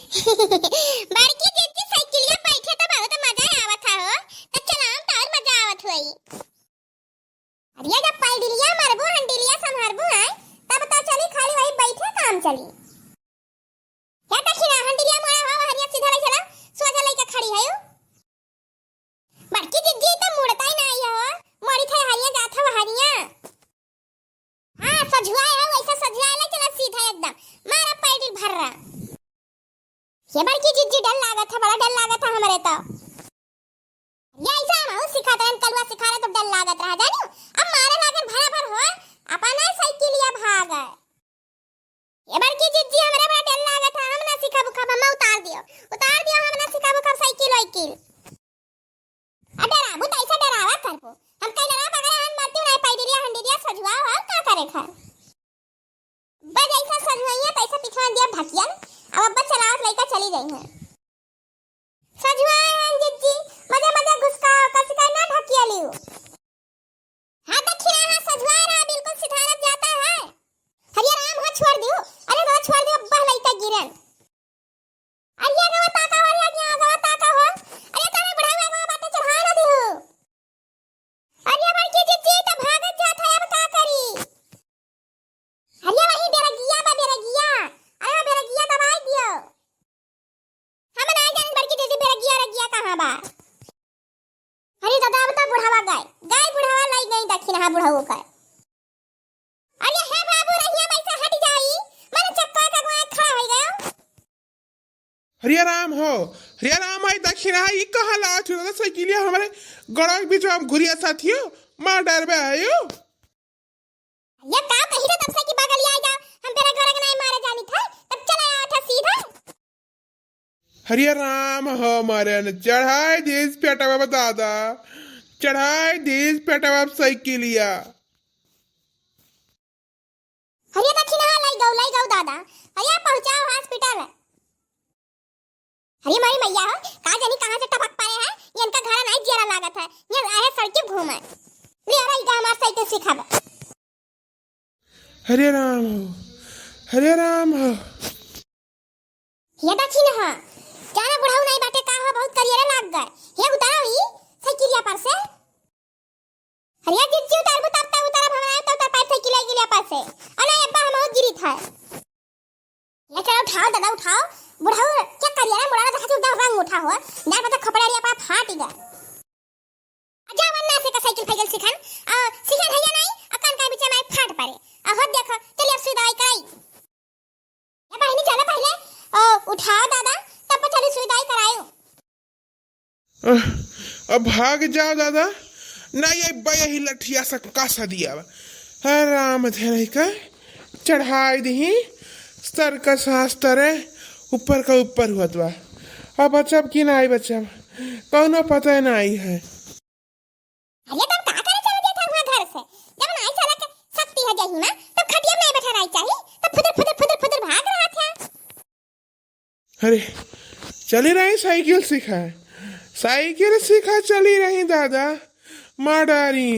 बड़की जिद्दी साइकिलिया बैठे तो बहुत मजा आवत हो। तो चलाम तो और मजा आवत होई। अरे जब पैडिलिया मरबू हंडिलिया संभरबू है तब तो चली खाली वही बैठे काम चली। क्या दक्षिणा हंडिलिया मोड़ा हो हरिया सीधा ले चला सोजा लेके खड़ी है। बड़की जिद्दी तो मुड़ता ही नहीं हो मोड़ी थे हरिया जात हो हरिया। हां सजुआ है वैसा सजुआ ले चला सीधा एकदम मारा पैडिल भर रहा। ये बड़की जिद्दी डर लागत है बड़ा डर लागत है हमारे तो। ये ऐसा हम सिखाते हैं कलवा सिखा रहे तो डर लागत रहा जानियो। अब मारे लागन भरा भर हो अपना साइकिलिया भाग है। ये बड़की जिद्दी हमरे बड़ा डर लागत है हम ना सिखाबू कब हम उतार दियो हम ना सिखाबू कब साइकिल वाइकिल। अब डराबू तो ऐसा डरावा करबो हम कई डरा पकड़ा हम मारती नहीं पैडिलिया हंडिलिया सजुआ और का करे खा। बस ऐसा सजुआइया पैसा पिछवा दिया भकिया अब अब्बा चलावत लइका चली गई है। सजुआ है जिद्दी मजा मजा घुसका कस का ना ढकिया लियो। हां दक्षिणा हां सजुआ रहा बिल्कुल सिधारत जाता है। हरिया राम हो छोड़ दियो अरे तो छोड़ दियो अब्बा लइका गिरन। अरिया गवा ताका वाला क्या गवा ताका हो अरे तने बढ़ावा गवा बाटे चढ़ा ना दियो। अरिया बड़की जिद्दी तो भागत जात है अब का करी। हरिया वही बेरगिया बा बेरगिया अरे बेरगिया दबाई दियो। हम ना जान बड़की जिद्दी बेरगिया रगिया कहां बा। अरे दादा अब तो बुढ़ावा गाय बुढ़ावा लाई गई दक्षिण हां बुढ़ाओ का। अरे हे बाबू रहिया पैसा हट जाई मारे चक्का का गोए खड़ा हो गयो। हरिया राम आई दक्षिणा ई कहां ला छो साइकिलिया हमारे गड़ा के बीच में घुरिया साथियो मां डर बे आयो। ये का कही रे तब से की बगल आ जाओ हम तेरा घर के नहीं मारे जानी था तब चला आया सीधा। हरिया राम हो मारे न चढ़ाई देश पेटा बाबा दादा चढ़ाई देश पेटा बाबा साइकिलिया। हरिया दक्षिणा लाई गौ दादा हरिया पहुंचाओ हॉस्पिटल। हरिया मारी मैया हो का जानी कहां से टपक पाए हैं ये इनका घर नहीं जरा लागत है ये आए सड़के घूमे ले रहा इधर हमारा साइकिल सिखाबे। हरिया राम हो ये दक्षिण हां जाना बुढ़ाऊ नहीं बाटे का हो बहुत करियर लाग गए ये उतारो ही साइकिलिया पर से। हरिया जिद्दी उतारबू तब तक उतारब हमरा तो उतार पाए साइकिलिया पर से अरे अब्बा हम बहुत गिरी था। ये चलो उठाओ दादा उठाओ बुढ़ाऊ क्या करियर है मुड़ाना देखा उधर रंग उठा हुआ डर पता खपड़िया पर फाट गया। आजा वन्ना से का साइकिल फाइकिल सिखान सिखान है या नहीं अकन का बीच में फाट पड़े अब देखो चलिए सुई दवाई कराई। ये बहनी चलो पहले उठाओ दादा तब चली सुई दवाई करायो। अब भाग जाओ दादा ना ये बया ही लठिया सा कासा दिया राम थे का चढ़ाई दी सर का शास्त्र ऊपर का ऊपर हुआ तो अब बच्चा की ना आई बच्चा कौनो पता नहीं है। अरे तुम का करे चले जाता हुआ घर से जब नहीं चला के सकती है जही ना तो खटिया में नहीं बैठा रही चाहिए तो फुदर भाग रहा था। अरे चली रही साइकिल सिखा चली रही दादा माँ डारी